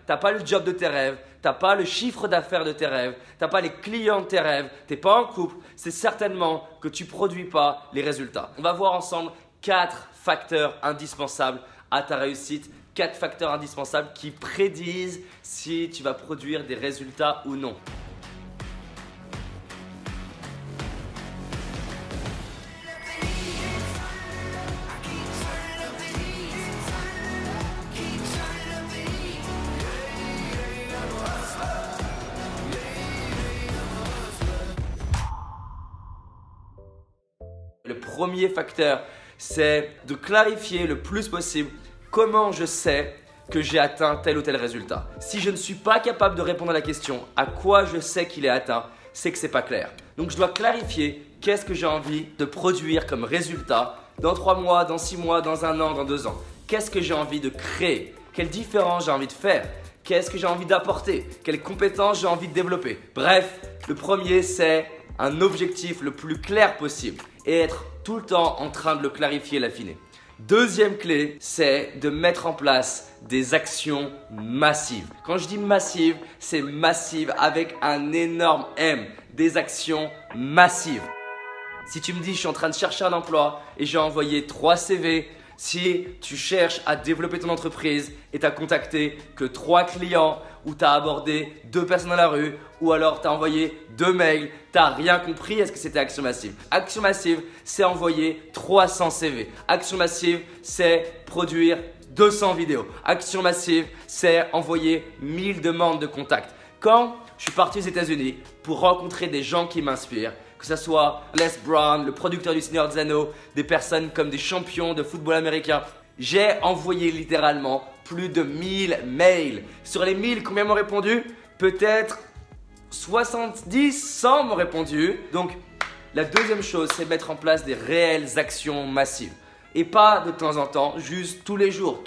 tu n'as pas le job de tes rêves, tu n'as pas le chiffre d'affaires de tes rêves, tu n'as pas les clients de tes rêves, tu n'es pas en couple, c'est certainement que tu ne produis pas les résultats. On va voir ensemble 4 facteurs indispensables à ta réussite, 4 facteurs indispensables qui prédisent si tu vas produire des résultats ou non. Le premier facteur, c'est de clarifier le plus possible comment je sais que j'ai atteint tel ou tel résultat. Si je ne suis pas capable de répondre à la question à quoi je sais qu'il est atteint, c'est que ce n'est pas clair. Donc je dois clarifier qu'est-ce que j'ai envie de produire comme résultat dans 3 mois, dans 6 mois, dans 1 an, dans 2 ans. Qu'est-ce que j'ai envie de créer? Quelle différence j'ai envie de faire? Qu'est-ce que j'ai envie d'apporter? Quelles compétences j'ai envie de développer? Bref, le premier, c'est un objectif le plus clair possible et être tout le temps en train de le clarifier et l'affiner. Deuxième clé, c'est de mettre en place des actions massives. Quand je dis massive, c'est massive avec un énorme M. Des actions massives. Si tu me dis je suis en train de chercher un emploi et j'ai envoyé 3 CV, si tu cherches à développer ton entreprise et tu n'as contacté que 3 clients ou tu as abordé 2 personnes dans la rue ou alors tu as envoyé 2 mails, tu n'as rien compris, est-ce que c'était action massive? Action massive, c'est envoyer 300 CV. Action massive, c'est produire 200 vidéos. Action massive, c'est envoyer 1000 demandes de contact. Quand je suis parti aux États-Unis pour rencontrer des gens qui m'inspirent, que ce soit Les Brown, le producteur du Seigneur des Anneaux, des personnes comme des champions de football américain, j'ai envoyé littéralement plus de 1000 mails. Sur les 1000, combien m'ont répondu? Peut-être 70, 100 m'ont répondu. Donc, la deuxième chose, c'est mettre en place des réelles actions massives. Et pas de temps en temps, juste tous les jours.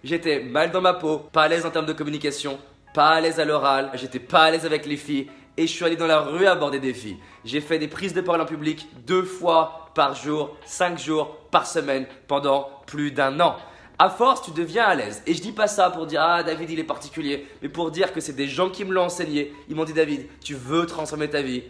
J'étais mal dans ma peau, pas à l'aise en termes de communication, pas à l'aise à l'oral, j'étais pas à l'aise avec les filles. Et je suis allé dans la rue aborder des filles. J'ai fait des prises de parole en public 2 fois par jour, 5 jours par semaine pendant plus d'1 an. À force, tu deviens à l'aise. Et je dis pas ça pour dire « Ah, David, il est particulier », mais pour dire que c'est des gens qui me l'ont enseigné. Ils m'ont dit « David, tu veux transformer ta vie,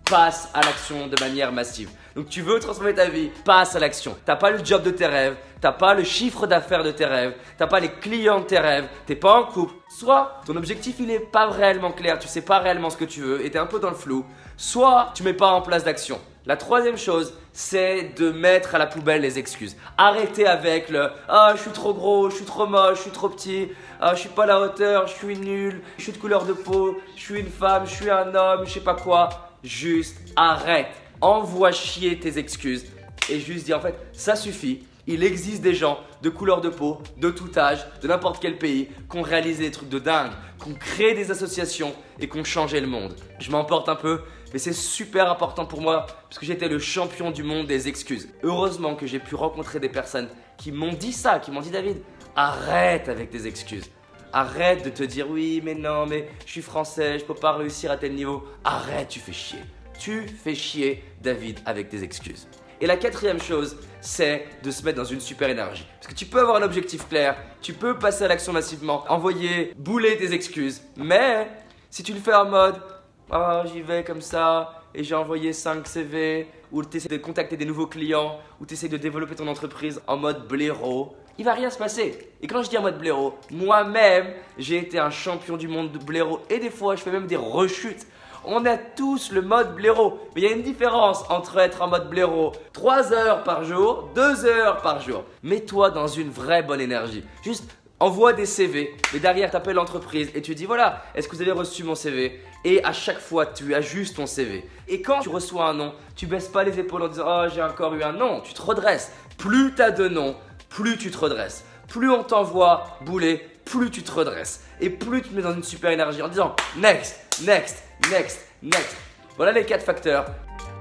passe à l'action de manière massive. » Donc tu veux transformer ta vie, passe à l'action. T'as pas le job de tes rêves, t'as pas le chiffre d'affaires de tes rêves, t'as pas les clients de tes rêves, t'es pas en couple. Soit ton objectif il est pas réellement clair, tu sais pas réellement ce que tu veux et t'es un peu dans le flou. Soit tu mets pas en place d'action. La troisième chose, c'est de mettre à la poubelle les excuses. Arrêtez avec le « Ah, je suis trop gros, je suis trop moche, je suis trop petit, ah, je suis pas à la hauteur, je suis nul, je suis de couleur de peau, je suis une femme, je suis un homme, je sais pas quoi. » Juste arrête. Envoie chier tes excuses et juste dis en fait ça suffit. Il existe des gens de couleur de peau, de tout âge, de n'importe quel pays qui ont réalisé des trucs de dingue, qui ont créé des associations et qui ont changé le monde. Je m'emporte un peu, mais c'est super important pour moi parce que j'étais le champion du monde des excuses. Heureusement que j'ai pu rencontrer des personnes qui m'ont dit ça, qui m'ont dit David, arrête avec tes excuses. Arrête de te dire oui mais non mais je suis français, je peux pas réussir à tel niveau. Arrête, tu fais chier. Tu fais chier David avec tes excuses. Et la quatrième chose, c'est de se mettre dans une super énergie. Parce que tu peux avoir un objectif clair, tu peux passer à l'action massivement, envoyer, bouler tes excuses. Mais si tu le fais en mode « Oh, j'y vais comme ça et j'ai envoyé 5 CV » ou tu essaies de contacter des nouveaux clients ou tu essaies de développer ton entreprise en mode blaireau, il va rien se passer. Et quand je dis en mode blaireau, moi-même, j'ai été un champion du monde de blaireau et des fois, je fais même des rechutes. On a tous le mode blaireau, mais il y a une différence entre être en mode blaireau 3 heures par jour, 2 heures par jour. Mets-toi dans une vraie bonne énergie. Juste envoie des CV, mais derrière tu appelles l'entreprise et tu dis voilà, est-ce que vous avez reçu mon CV? Et à chaque fois tu ajustes ton CV. Et quand tu reçois un non, tu baisses pas les épaules en disant oh j'ai encore eu un non, tu te redresses. Plus tu as de non, plus tu te redresses. Plus on t'envoie bouler, plus tu te redresses. Et plus tu te mets dans une super énergie en disant next, next, next, next. Voilà les 4 facteurs.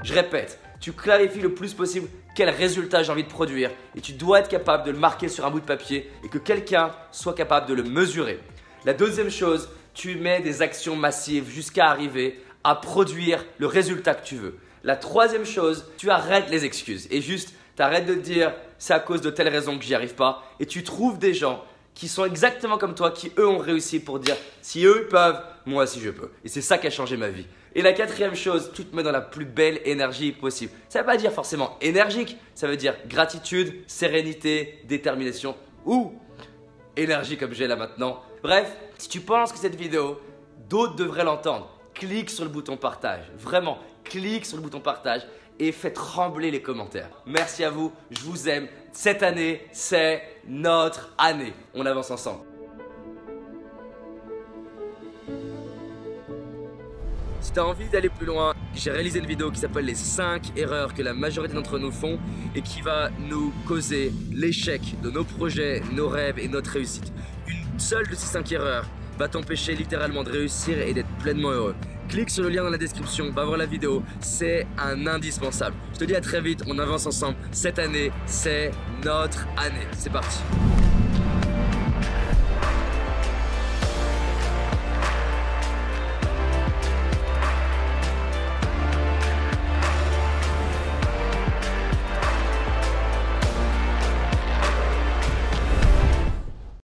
Je répète, tu clarifies le plus possible quel résultat j'ai envie de produire et tu dois être capable de le marquer sur un bout de papier et que quelqu'un soit capable de le mesurer. La deuxième chose, tu mets des actions massives jusqu'à arriver à produire le résultat que tu veux. La troisième chose, tu arrêtes les excuses et juste tu arrêtes de te dire c'est à cause de telle raison que j'y arrive pas et tu trouves des gens qui sont exactement comme toi, qui eux ont réussi pour dire si eux peuvent, moi aussi je peux. Et c'est ça qui a changé ma vie. Et la quatrième chose, tu te mets dans la plus belle énergie possible. Ça ne veut pas dire forcément énergique, ça veut dire gratitude, sérénité, détermination ou énergie comme j'ai là maintenant. Bref, si tu penses que cette vidéo, d'autres devraient l'entendre, clique sur le bouton partage. Vraiment, clique sur le bouton partage et fais trembler les commentaires. Merci à vous, je vous aime. Cette année, c'est notre année. On avance ensemble. Si tu as envie d'aller plus loin, j'ai réalisé une vidéo qui s'appelle les 5 erreurs que la majorité d'entre nous font et qui va nous causer l'échec de nos projets, nos rêves et notre réussite. Une seule de ces 5 erreurs va t'empêcher littéralement de réussir et d'être pleinement heureux. Clique sur le lien dans la description, va voir la vidéo, c'est un indispensable. Je te dis à très vite, on avance ensemble. Cette année, c'est notre année. C'est parti.